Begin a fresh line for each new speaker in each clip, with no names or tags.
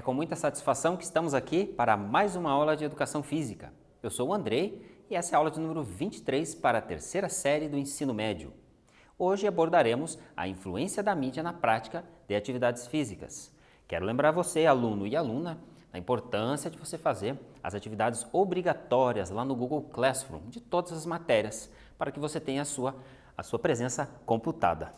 com muita satisfação que estamos aqui para mais uma aula de Educação Física. Eu sou o Andrei e essa é a aula de número 23 para a terceira série do ensino médio. Hoje abordaremos a influência da mídia na prática de atividades físicas. Quero lembrar você, aluno e aluna, da importância de você fazer as atividades obrigatórias lá no Google Classroom de todas as matérias, para que você tenha a sua presença computada.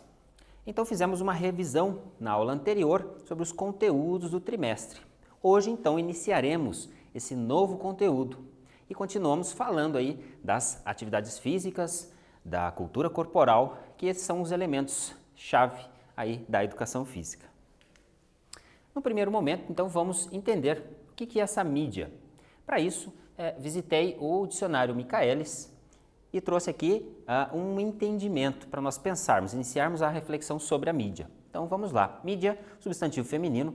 Então fizemos uma revisão na aula anterior sobre os conteúdos do trimestre. Hoje então iniciaremos esse novo conteúdo e continuamos falando aí das atividades físicas, da cultura corporal, que esses são os elementos-chave aí da educação física. No primeiro momento, então, vamos entender o que é essa mídia. Para isso, visitei o dicionário Michaelis e trouxe aqui um entendimento para nós pensarmos, iniciarmos a reflexão sobre a mídia. Então vamos lá. Mídia, substantivo feminino,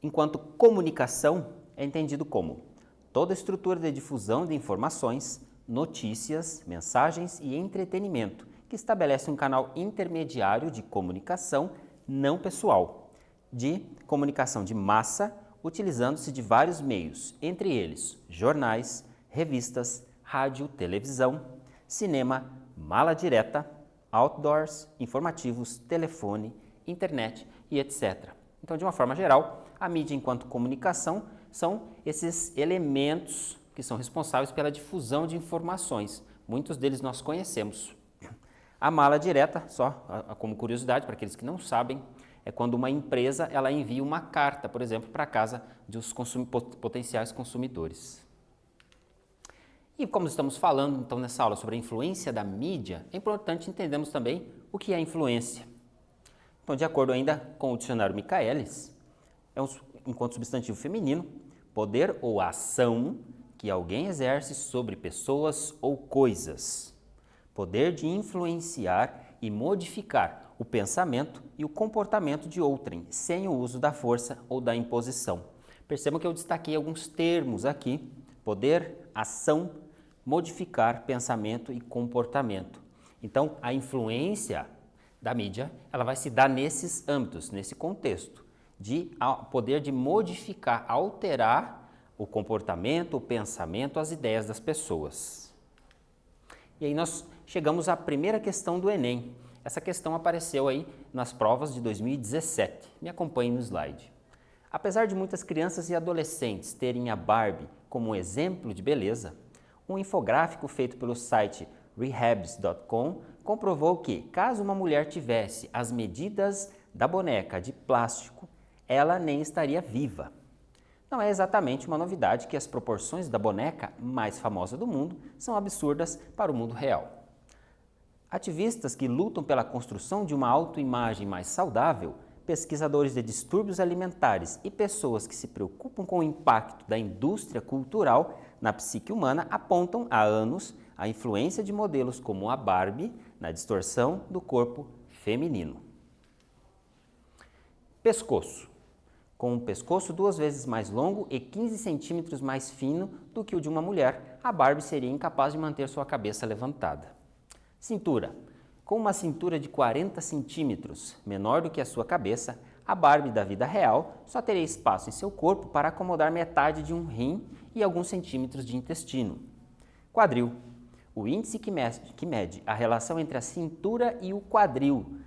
enquanto comunicação é entendido como toda estrutura de difusão de informações, notícias, mensagens e entretenimento que estabelece um canal intermediário de comunicação não pessoal, de comunicação de massa, utilizando-se de vários meios, entre eles jornais, revistas, rádio, televisão, cinema, mala direta, outdoors, informativos, telefone, internet e etc. Então, de uma forma geral, a mídia enquanto comunicação são esses elementos que são responsáveis pela difusão de informações. Muitos deles nós conhecemos. A mala direta, só como curiosidade para aqueles que não sabem, é quando uma empresa ela envia uma carta, por exemplo, para a casa dos potenciais consumidores. E como estamos falando então nessa aula sobre a influência da mídia, é importante entendermos também o que é influência. Então, de acordo ainda com o dicionário Michaelis, enquanto substantivo feminino, poder ou ação que alguém exerce sobre pessoas ou coisas. Poder de influenciar e modificar o pensamento e o comportamento de outrem, sem o uso da força ou da imposição. Percebam que eu destaquei alguns termos aqui: poder, ação, modificar pensamento e comportamento. Então, a influência da mídia, ela vai se dar nesses âmbitos, nesse contexto, de poder de modificar, alterar o comportamento, o pensamento, as ideias das pessoas. E aí nós chegamos à primeira questão do Enem. Essa questão apareceu aí nas provas de 2017. Me acompanhe no slide. Apesar de muitas crianças e adolescentes terem a Barbie como um exemplo de beleza, um infográfico feito pelo site rehabs.com comprovou que, caso uma mulher tivesse as medidas da boneca de plástico, ela nem estaria viva. Não é exatamente uma novidade que as proporções da boneca mais famosa do mundo são absurdas para o mundo real. Ativistas que lutam pela construção de uma autoimagem mais saudável, pesquisadores de distúrbios alimentares e pessoas que se preocupam com o impacto da indústria cultural na psique humana apontam há anos a influência de modelos como a Barbie na distorção do corpo feminino. Pescoço. Com um pescoço 2 vezes mais longo e 15 centímetros mais fino do que o de uma mulher, a Barbie seria incapaz de manter sua cabeça levantada. Cintura. Com uma cintura de 40 centímetros, menor do que a sua cabeça, a Barbie da vida real só teria espaço em seu corpo para acomodar metade de um rim e alguns centímetros de intestino. Quadril. O índice que mede a relação entre a cintura e o quadril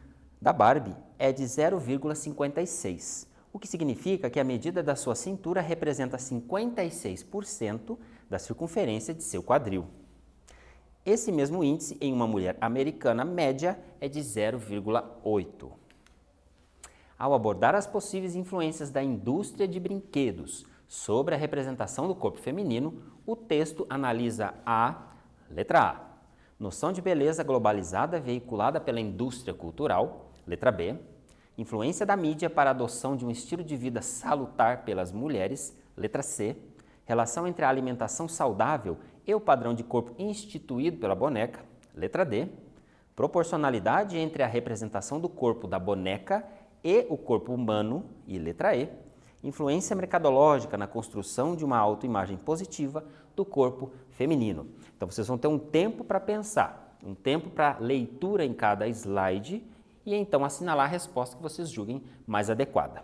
da Barbie é de 0,56, o que significa que a medida da sua cintura representa 56% da circunferência de seu quadril. Esse mesmo índice em uma mulher americana média é de 0,8. Ao abordar as possíveis influências da indústria de brinquedos sobre a representação do corpo feminino, o texto analisa letra A, noção de beleza globalizada veiculada pela indústria cultural, letra B, influência da mídia para a adoção de um estilo de vida salutar pelas mulheres, letra C, relação entre a alimentação saudável e o padrão de corpo instituído pela boneca, letra D, proporcionalidade entre a representação do corpo da boneca e o corpo humano, e letra E, influência mercadológica na construção de uma autoimagem positiva do corpo feminino. Então vocês vão ter um tempo para pensar, um tempo para leitura em cada slide e então assinalar a resposta que vocês julguem mais adequada.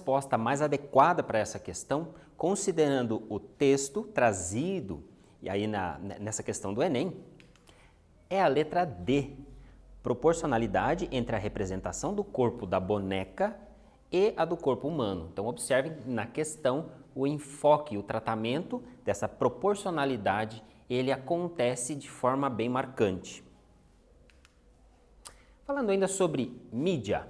resposta mais adequada para essa questão, considerando o texto trazido, e aí nessa questão do Enem, é a letra D, proporcionalidade entre a representação do corpo da boneca e a do corpo humano. Então, observem na questão o enfoque, o tratamento dessa proporcionalidade, ele acontece de forma bem marcante. Falando ainda sobre mídia,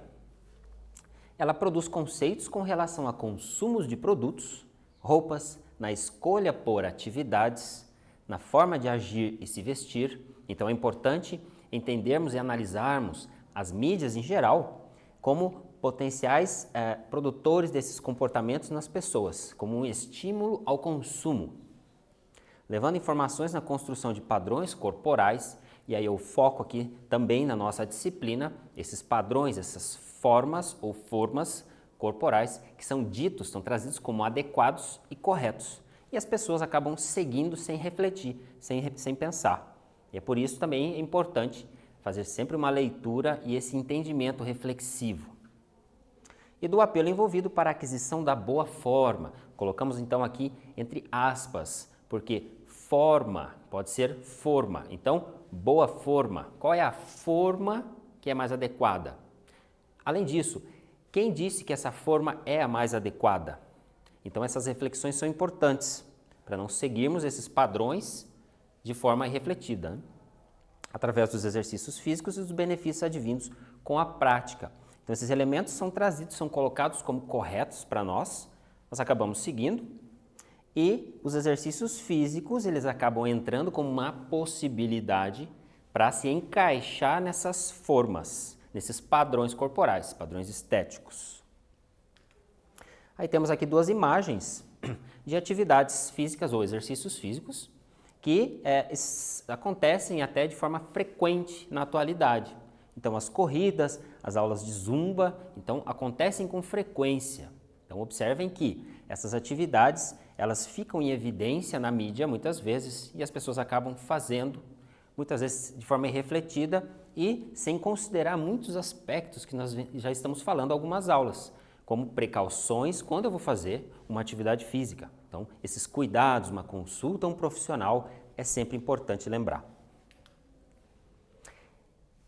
ela produz conceitos com relação a consumos de produtos, roupas, na escolha por atividades, na forma de agir e se vestir. Então é importante entendermos e analisarmos as mídias em geral como potenciais produtores desses comportamentos nas pessoas, como um estímulo ao consumo, levando informações na construção de padrões corporais. E aí eu foco aqui também na nossa disciplina, esses padrões, essas formas ou formas corporais que são trazidos como adequados e corretos. E as pessoas acabam seguindo sem refletir, sem pensar. E é por isso também é importante fazer sempre uma leitura e esse entendimento reflexivo. E do apelo envolvido para a aquisição da boa forma. Colocamos então aqui entre aspas, porque forma pode ser forma. Então, boa forma. Qual é a forma que é mais adequada? Além disso, quem disse que essa forma é a mais adequada? Então, essas reflexões são importantes para não seguirmos esses padrões de forma irrefletida, né? Através dos exercícios físicos e dos benefícios advindos com a prática. Então, esses elementos são trazidos, são colocados como corretos para nós acabamos seguindo, e os exercícios físicos, eles acabam entrando como uma possibilidade para se encaixar nessas formas, nesses padrões corporais, padrões estéticos. Aí temos aqui duas imagens de atividades físicas ou exercícios físicos que acontecem até de forma frequente na atualidade. Então, as corridas, as aulas de zumba, então, acontecem com frequência. Então, observem que essas atividades, elas ficam em evidência na mídia muitas vezes e as pessoas acabam fazendo, muitas vezes de forma irrefletida e sem considerar muitos aspectos que nós já estamos falando em algumas aulas, como precauções quando eu vou fazer uma atividade física. Então, esses cuidados, uma consulta a um profissional é sempre importante lembrar.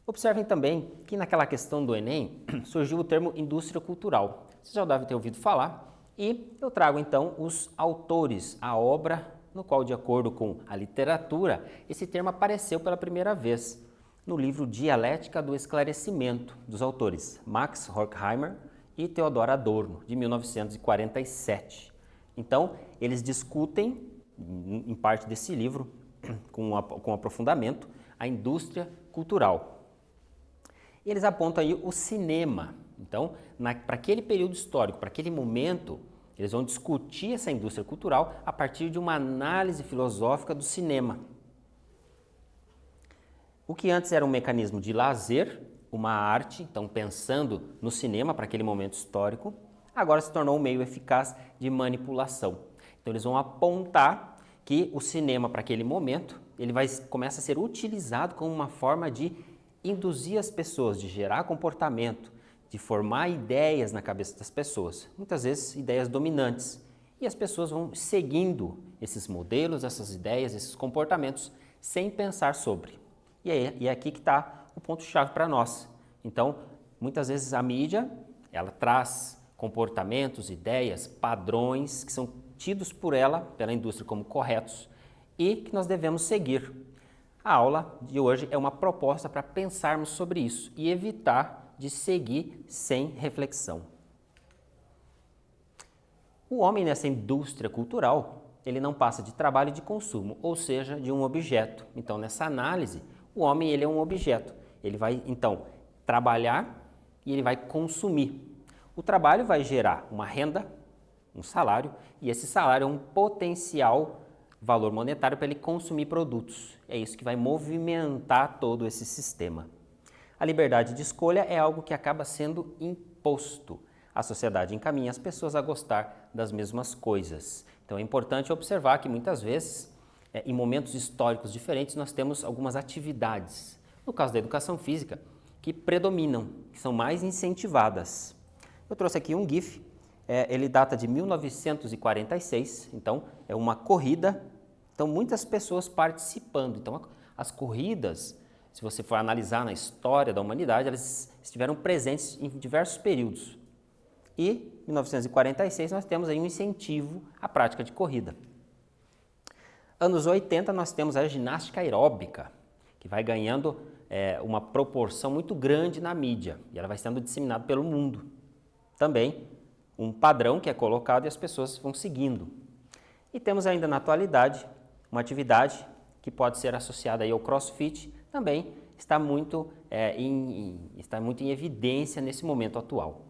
Observem também que naquela questão do Enem surgiu o termo indústria cultural. Você já deve ter ouvido falar e eu trago então os autores, a obra no qual, de acordo com a literatura, esse termo apareceu pela primeira vez no livro Dialética do Esclarecimento, dos autores Max Horkheimer e Theodor Adorno, de 1947. Então, eles discutem, em parte desse livro, com aprofundamento, a indústria cultural. Eles apontam aí o cinema. Então, para aquele período histórico, para aquele momento, eles vão discutir essa indústria cultural a partir de uma análise filosófica do cinema. O que antes era um mecanismo de lazer, uma arte, então pensando no cinema para aquele momento histórico, agora se tornou um meio eficaz de manipulação. Então, eles vão apontar que o cinema para aquele momento, começa a ser utilizado como uma forma de induzir as pessoas, de gerar comportamento, de formar ideias na cabeça das pessoas, muitas vezes ideias dominantes. E as pessoas vão seguindo esses modelos, essas ideias, esses comportamentos, sem pensar sobre. E é aqui que está o ponto-chave para nós. Então, muitas vezes a mídia, ela traz comportamentos, ideias, padrões que são tidos por ela, pela indústria, como corretos e que nós devemos seguir. A aula de hoje é uma proposta para pensarmos sobre isso e evitar de seguir sem reflexão. O homem nessa indústria cultural, ele não passa de trabalho e de consumo, ou seja, de um objeto. Então, nessa análise, o homem ele é um objeto. Ele vai, então, trabalhar e ele vai consumir. O trabalho vai gerar uma renda, um salário, e esse salário é um potencial valor monetário para ele consumir produtos. É isso que vai movimentar todo esse sistema. A liberdade de escolha é algo que acaba sendo imposto. A sociedade encaminha as pessoas a gostar das mesmas coisas. Então é importante observar que muitas vezes, em momentos históricos diferentes, nós temos algumas atividades, no caso da educação física, que predominam, que são mais incentivadas. Eu trouxe aqui um GIF ele data de 1946, então é uma corrida, então muitas pessoas participando. Então as corridas, se você for analisar na história da humanidade, elas estiveram presentes em diversos períodos. E em 1946 nós temos aí um incentivo à prática de corrida. Anos 80 nós temos a ginástica aeróbica, que vai ganhando uma proporção muito grande na mídia e ela vai sendo disseminada pelo mundo. Também um padrão que é colocado e as pessoas vão seguindo. E temos ainda na atualidade uma atividade que pode ser associada aí ao CrossFit, também está muito em evidência nesse momento atual.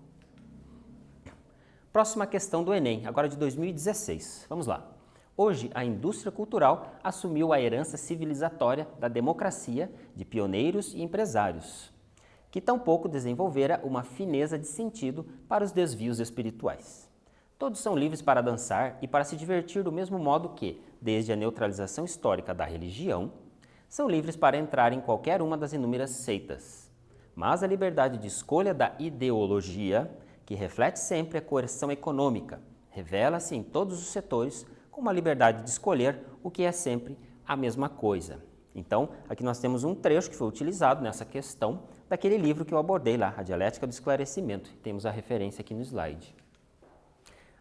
Próxima questão do Enem, agora de 2016. Vamos lá. Hoje, a indústria cultural assumiu a herança civilizatória da democracia de pioneiros e empresários, que tampouco desenvolvera uma fineza de sentido para os desvios espirituais. Todos são livres para dançar e para se divertir do mesmo modo que, desde a neutralização histórica da religião, são livres para entrar em qualquer uma das inúmeras seitas. Mas a liberdade de escolha da ideologia, que reflete sempre a coerção econômica, revela-se em todos os setores como a liberdade de escolher o que é sempre a mesma coisa. Então, aqui nós temos um trecho que foi utilizado nessa questão daquele livro que eu abordei lá, A Dialética do Esclarecimento. Temos a referência aqui no slide.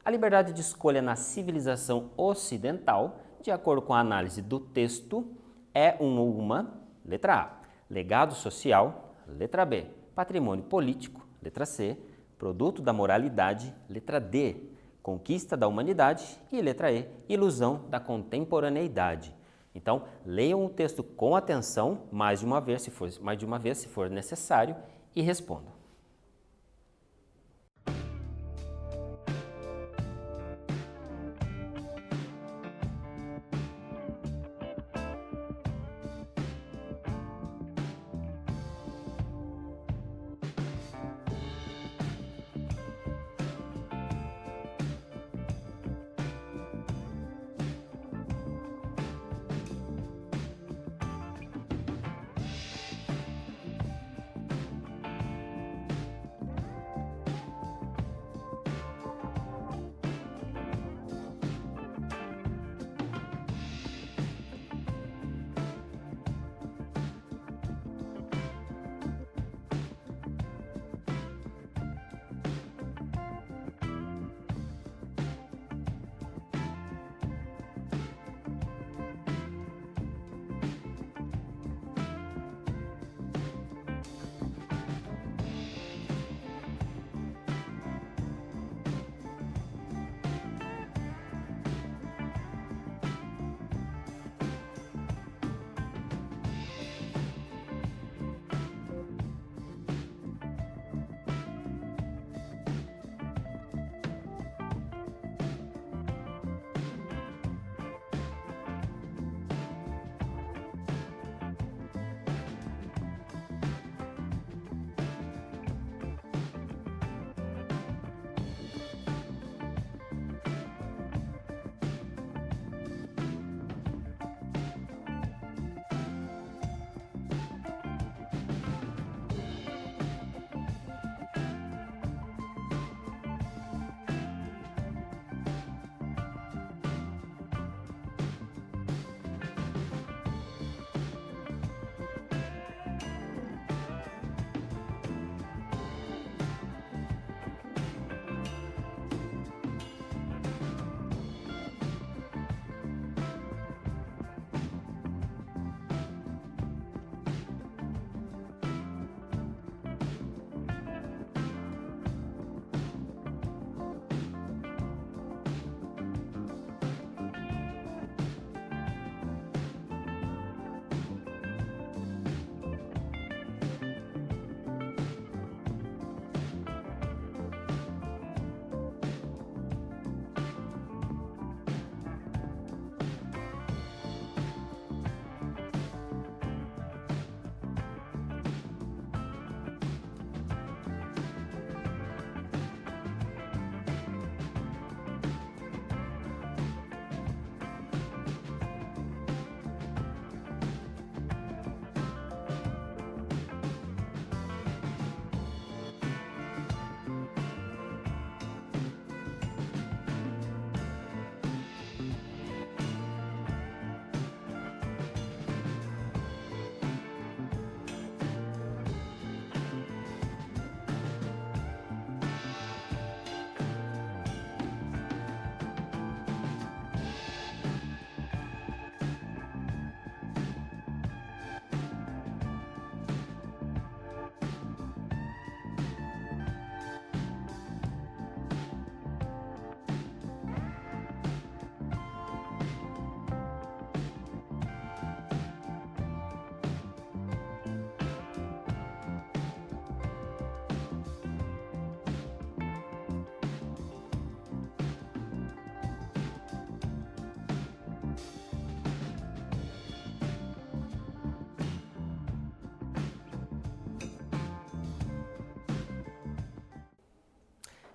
A liberdade de escolha na civilização ocidental, de acordo com a análise do texto, é uma, letra A, legado social, letra B, patrimônio político, letra C, produto da moralidade, letra D, conquista da humanidade e letra E, ilusão da contemporaneidade. Então, leiam o texto com atenção, mais de uma vez, se for necessário, e respondam.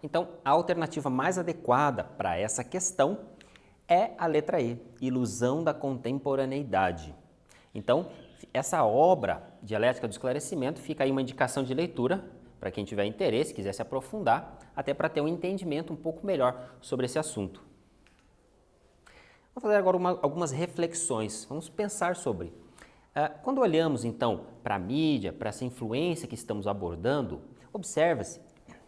Então, a alternativa mais adequada para essa questão é a letra E, ilusão da contemporaneidade. Então, essa obra, Dialética do Esclarecimento, fica aí uma indicação de leitura para quem tiver interesse, quiser se aprofundar, até para ter um entendimento um pouco melhor sobre esse assunto. Vou fazer agora algumas reflexões, vamos pensar sobre. Quando olhamos, então, para a mídia, para essa influência que estamos abordando, observa-se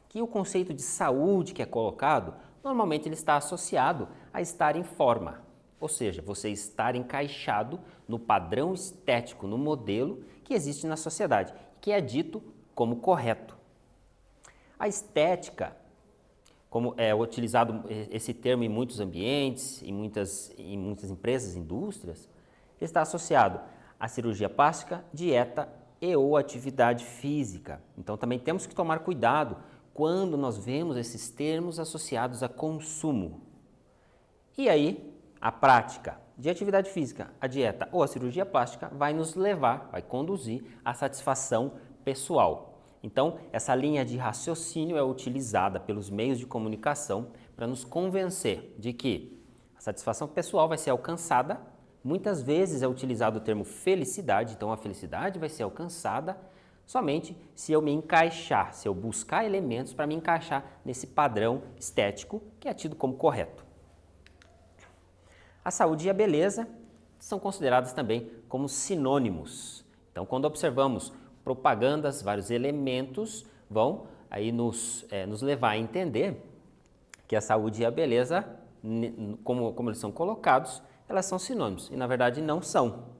que o conceito de saúde que é colocado, normalmente ele está associado a estar em forma, ou seja, você estar encaixado no padrão estético, no modelo que existe na sociedade, que é dito como correto. A estética, como é utilizado esse termo em muitos ambientes, em muitas empresas, indústrias, está associado à cirurgia plástica, dieta e ou atividade física. Então também temos que tomar cuidado quando nós vemos esses termos associados a consumo. E aí, a prática de atividade física, a dieta ou a cirurgia plástica vai nos levar, vai conduzir à satisfação pessoal. Então, essa linha de raciocínio é utilizada pelos meios de comunicação para nos convencer de que a satisfação pessoal vai ser alcançada. Muitas vezes é utilizado o termo felicidade, então a felicidade vai ser alcançada somente se eu me encaixar, se eu buscar elementos para me encaixar nesse padrão estético que é tido como correto. A saúde e a beleza são consideradas também como sinônimos. Então, quando observamos propagandas, vários elementos vão aí nos levar a entender que a saúde e a beleza, como eles são colocados, elas são sinônimos, e na verdade não são.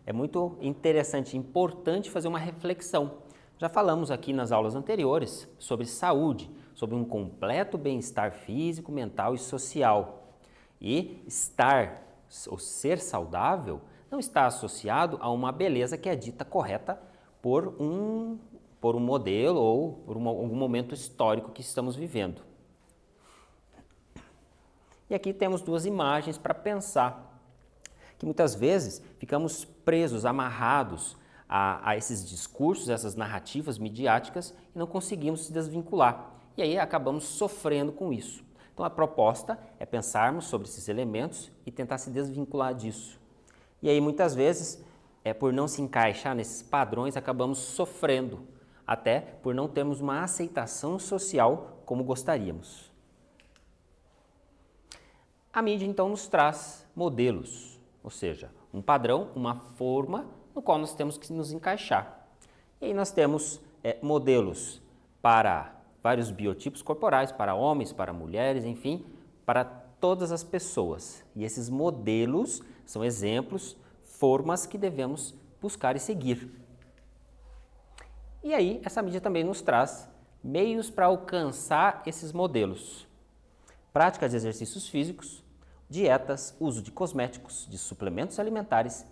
É muito interessante e importante fazer uma reflexão. Já falamos aqui nas aulas anteriores sobre saúde, sobre um completo bem-estar físico, mental e social. E estar ou ser saudável não está associado a uma beleza que é dita correta por um modelo ou por algum momento histórico que estamos vivendo. E aqui temos duas imagens para pensar, que muitas vezes ficamos presos, amarrados a esses discursos, essas narrativas midiáticas e não conseguimos se desvincular. E aí acabamos sofrendo com isso. Então a proposta é pensarmos sobre esses elementos e tentar se desvincular disso. E aí muitas vezes, por não se encaixar nesses padrões, acabamos sofrendo, até por não termos uma aceitação social como gostaríamos. A mídia então nos traz modelos, ou seja, um padrão, uma forma no qual nós temos que nos encaixar. E aí nós temos modelos para vários biotipos corporais, para homens, para mulheres, enfim, para todas as pessoas. E esses modelos são exemplos, formas que devemos buscar e seguir. E aí, essa mídia também nos traz meios para alcançar esses modelos. Práticas de exercícios físicos, dietas, uso de cosméticos, de suplementos alimentares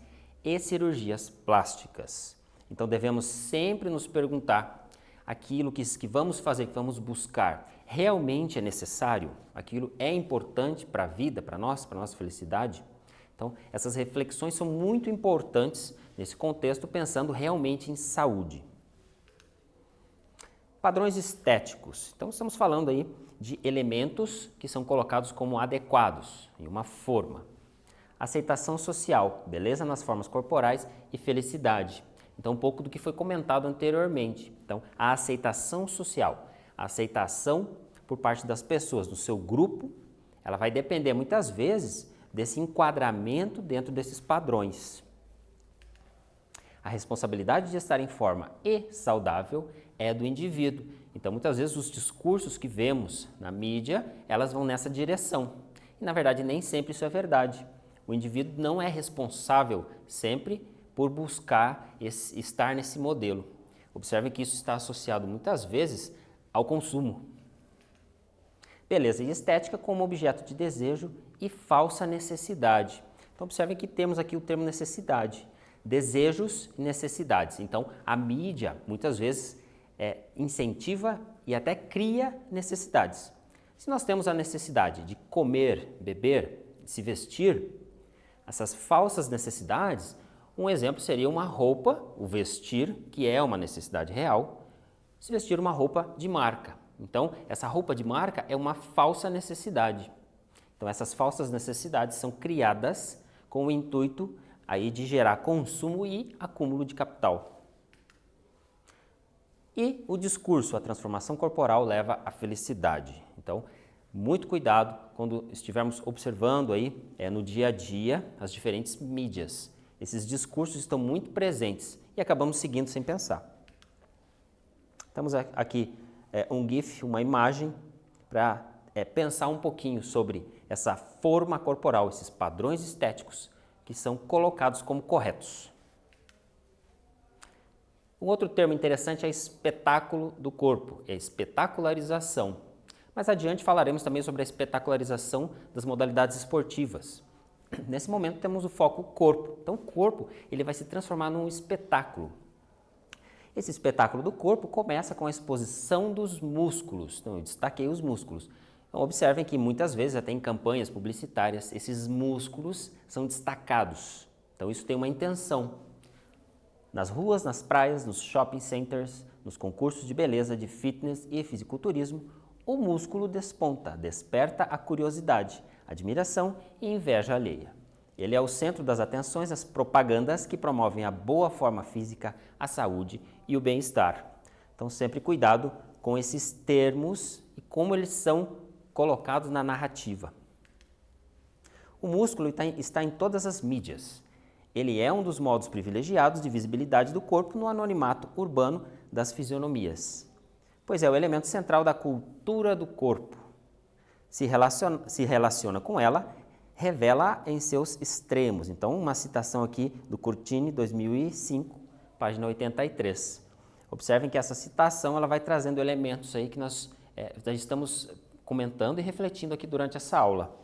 e cirurgias plásticas. Então devemos sempre nos perguntar, aquilo que vamos fazer, que vamos buscar, realmente é necessário? Aquilo é importante para a vida, para a nossa felicidade? Então, essas reflexões são muito importantes nesse contexto, pensando realmente em saúde. Padrões estéticos. Então, estamos falando aí de elementos que são colocados como adequados, em uma forma. Aceitação social, beleza nas formas corporais e felicidade. Então, um pouco do que foi comentado anteriormente. Então, a aceitação social, a aceitação por parte das pessoas, do seu grupo, ela vai depender muitas vezes desse enquadramento dentro desses padrões. A responsabilidade de estar em forma e saudável é do indivíduo. Então, muitas vezes, os discursos que vemos na mídia, elas vão nessa direção. E, na verdade, nem sempre isso é verdade. O indivíduo não é responsável sempre por buscar estar nesse modelo. Observe que isso está associado, muitas vezes, ao consumo. Beleza, e estética como objeto de desejo e falsa necessidade. Então, observe que temos aqui o termo necessidade. Desejos e necessidades. Então, a mídia, muitas vezes, incentiva e até cria necessidades. Se nós temos a necessidade de comer, beber, se vestir, essas falsas necessidades, um exemplo seria uma roupa, o vestir, que é uma necessidade real, se vestir uma roupa de marca. Então, essa roupa de marca é uma falsa necessidade. Então, essas falsas necessidades são criadas com o intuito aí de gerar consumo e acúmulo de capital. E o discurso, a transformação corporal leva à felicidade. Então, muito cuidado quando estivermos observando aí no dia a dia as diferentes mídias. Esses discursos estão muito presentes e acabamos seguindo sem pensar. Temos aqui um GIF, uma imagem, para pensar um pouquinho sobre essa forma corporal, esses padrões estéticos que são colocados como corretos. Um outro termo interessante é espetáculo do corpo, é espetacularização. Mais adiante falaremos também sobre a espetacularização das modalidades esportivas. Nesse momento temos o foco corpo. Então o corpo ele vai se transformar num espetáculo. Esse espetáculo do corpo começa com a exposição dos músculos. Então eu destaquei os músculos. Então observem que muitas vezes até em campanhas publicitárias esses músculos são destacados. Então isso tem uma intenção. Nas ruas, nas praias, nos shopping centers, nos concursos de beleza, de fitness e fisiculturismo, o músculo desponta, desperta a curiosidade, admiração e inveja alheia. Ele é o centro das atenções das propagandas que promovem a boa forma física, a saúde e o bem-estar. Então, sempre cuidado com esses termos e como eles são colocados na narrativa. O músculo está em todas as mídias. Ele é um dos modos privilegiados de visibilidade do corpo no anonimato urbano das fisionomias, pois é o elemento central da cultura do corpo. Se relaciona com ela, revela em seus extremos. Então, uma citação aqui do Curtini, 2005, página 83. Observem que essa citação ela vai trazendo elementos aí que nós estamos comentando e refletindo aqui durante essa aula.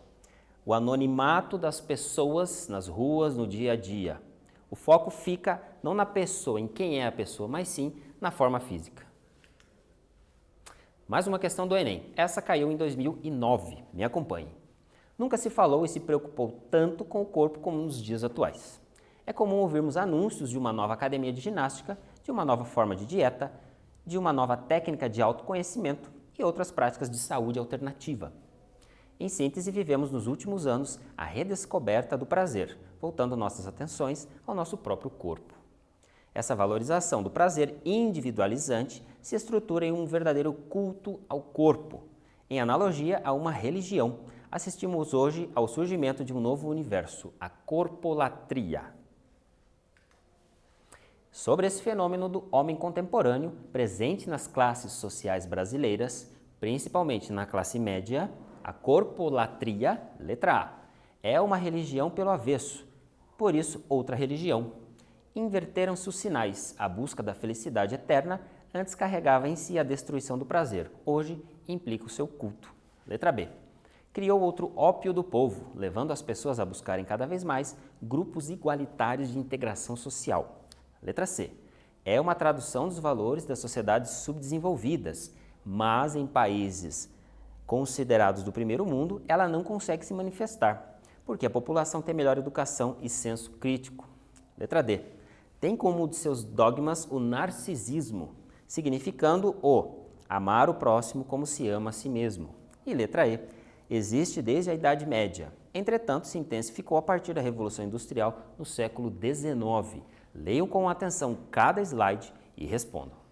O anonimato das pessoas nas ruas, no dia a dia. O foco fica não na pessoa, em quem é a pessoa, mas sim na forma física. Mais uma questão do Enem. Essa caiu em 2009. Me acompanhe. Nunca se falou e se preocupou tanto com o corpo como nos dias atuais. É comum ouvirmos anúncios de uma nova academia de ginástica, de uma nova forma de dieta, de uma nova técnica de autoconhecimento e outras práticas de saúde alternativa. Em síntese, vivemos nos últimos anos a redescoberta do prazer, voltando nossas atenções ao nosso próprio corpo. Essa valorização do prazer individualizante se estrutura em um verdadeiro culto ao corpo. Em analogia a uma religião, assistimos hoje ao surgimento de um novo universo, a corpolatria. Sobre esse fenômeno do homem contemporâneo, presente nas classes sociais brasileiras, principalmente na classe média, a corpolatria, letra A, é uma religião pelo avesso, por isso outra religião. Inverteram-se os sinais, a busca da felicidade eterna antes carregava em si a destruição do prazer, hoje implica o seu culto. Letra B. Criou outro ópio do povo, levando as pessoas a buscarem cada vez mais grupos igualitários de integração social. Letra C. É uma tradução dos valores das sociedades subdesenvolvidas, mas em países considerados do primeiro mundo, ela não consegue se manifestar, porque a população tem melhor educação e senso crítico. Letra D. Tem como um de seus dogmas o narcisismo, significando o amar o próximo como se ama a si mesmo. E letra E. Existe desde a Idade Média, entretanto se intensificou a partir da Revolução Industrial no século XIX. Leiam com atenção cada slide e respondam.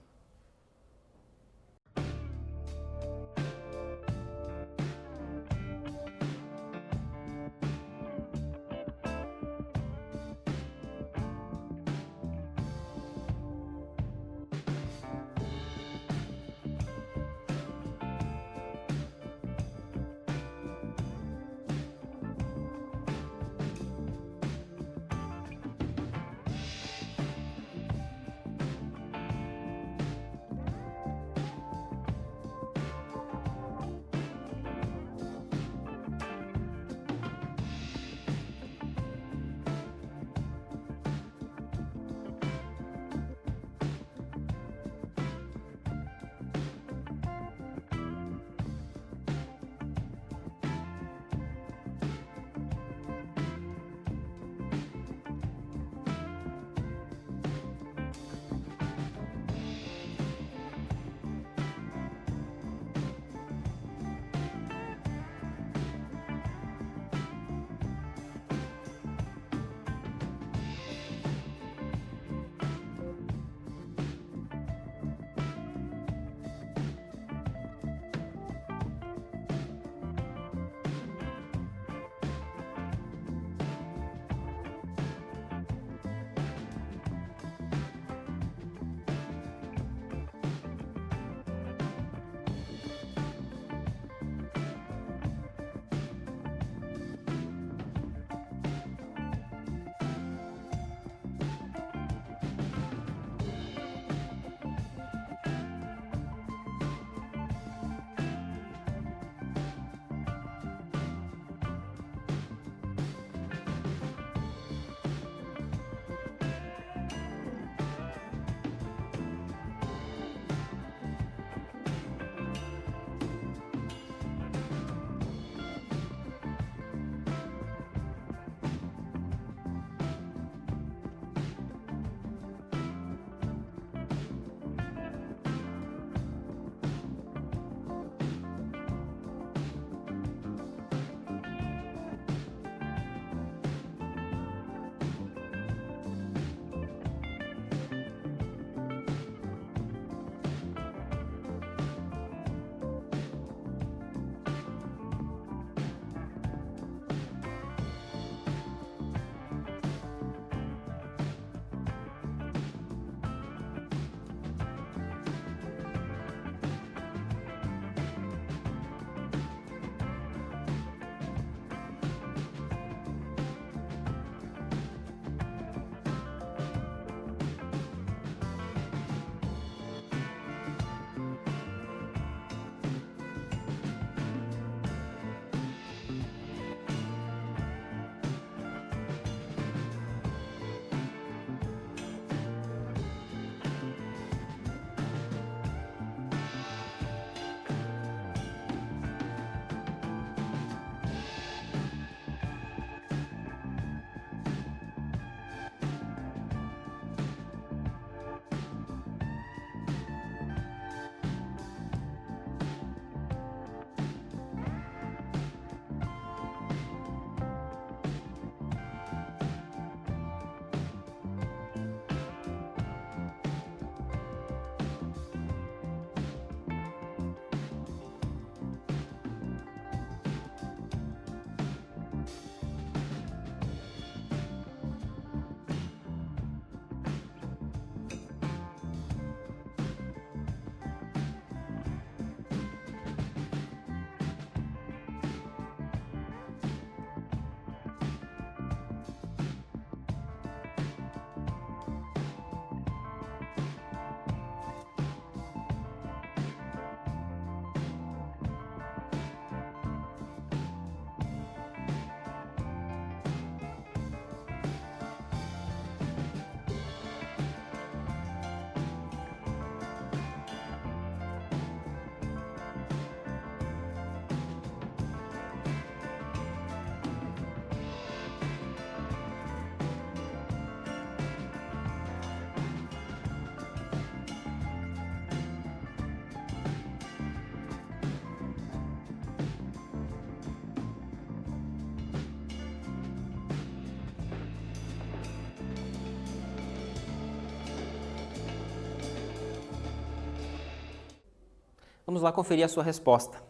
Vamos lá conferir a sua resposta.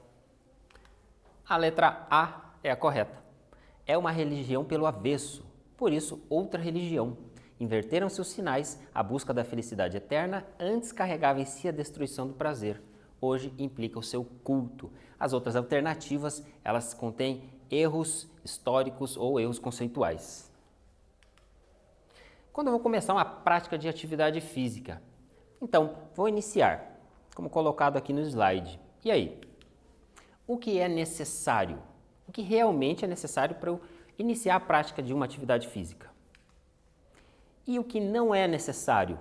A letra A é a correta. É uma religião pelo avesso, por isso outra religião. Inverteram-se os sinais, a busca da felicidade eterna antes carregava em si a destruição do prazer. Hoje implica o seu culto. As outras alternativas, elas contêm erros históricos ou erros conceituais. Quando eu vou começar uma prática de atividade física? Então, vou iniciar, como colocado aqui no slide. E aí? O que é necessário? O que realmente é necessário para eu iniciar a prática de uma atividade física? E o que não é necessário?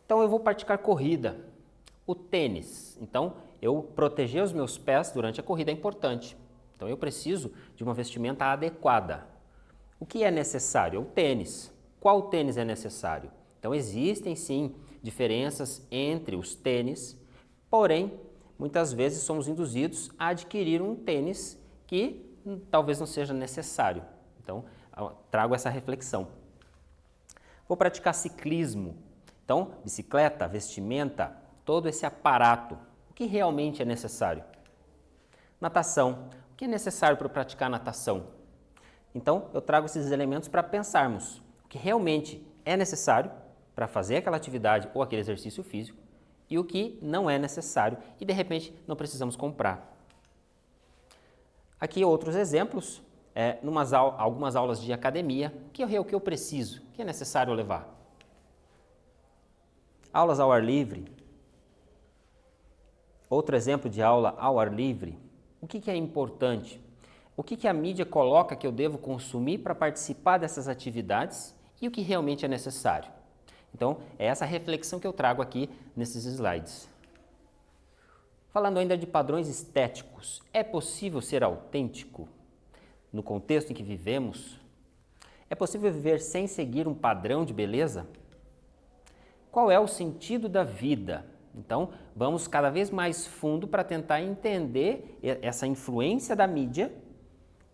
Então, eu vou praticar corrida, o tênis. Então, eu proteger os meus pés durante a corrida é importante. Então, eu preciso de uma vestimenta adequada. O que é necessário? O tênis. Qual tênis é necessário? Então, existem sim diferenças entre os tênis, porém, muitas vezes somos induzidos a adquirir um tênis que talvez não seja necessário. Então, trago essa reflexão. Vou praticar ciclismo. Então, bicicleta, vestimenta, todo esse aparato. O que realmente é necessário? Natação. O que é necessário para praticar natação? Então, eu trago esses elementos para pensarmos o que realmente é necessário para fazer aquela atividade ou aquele exercício físico e o que não é necessário e, de repente, não precisamos comprar. Aqui outros exemplos, algumas aulas de academia, o que eu preciso, o que é necessário levar? Aulas ao ar livre. Outro exemplo de aula ao ar livre, o que é importante? O que a mídia coloca que eu devo consumir para participar dessas atividades e o que realmente é necessário? Então, é essa reflexão que eu trago aqui nesses slides. Falando ainda de padrões estéticos, é possível ser autêntico no contexto em que vivemos? É possível viver sem seguir um padrão de beleza? Qual é o sentido da vida? Então, vamos cada vez mais fundo para tentar entender essa influência da mídia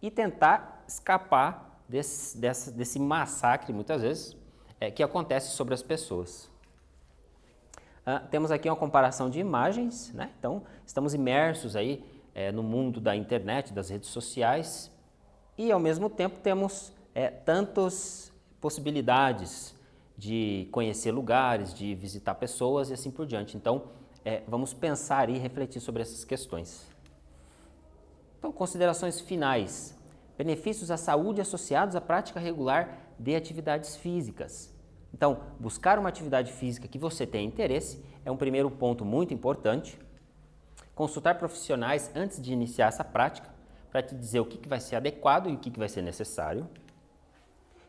e tentar escapar desse massacre, muitas vezes, que acontece sobre as pessoas. Temos aqui uma comparação de imagens, né? Então, estamos imersos aí no mundo da internet, das redes sociais e, ao mesmo tempo, temos tantas possibilidades de conhecer lugares, de visitar pessoas e assim por diante. Então, vamos pensar e refletir sobre essas questões. Então, considerações finais. Benefícios à saúde associados à prática regular de atividades físicas. Então, buscar uma atividade física que você tenha interesse é um primeiro ponto muito importante. Consultar profissionais antes de iniciar essa prática para te dizer o que vai ser adequado e o que vai ser necessário.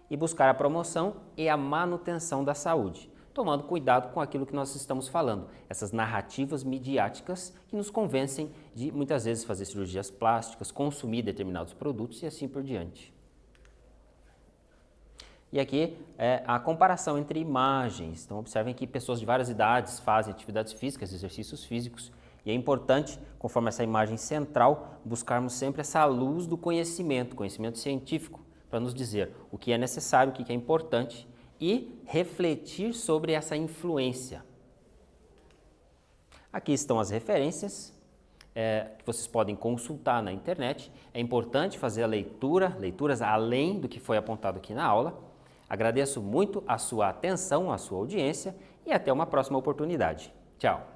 E buscar a promoção e a manutenção da saúde, tomando cuidado com aquilo que nós estamos falando, essas narrativas midiáticas que nos convencem de muitas vezes fazer cirurgias plásticas, consumir determinados produtos e assim por diante. E aqui a comparação entre imagens. Então, observem que pessoas de várias idades fazem atividades físicas, exercícios físicos, e é importante, conforme essa imagem central, buscarmos sempre essa luz do conhecimento científico, para nos dizer o que é necessário, o que é importante e refletir sobre essa influência. Aqui estão as referências que vocês podem consultar na internet. É importante fazer a leituras além do que foi apontado aqui na aula. Agradeço muito a sua atenção, a sua audiência e até uma próxima oportunidade. Tchau!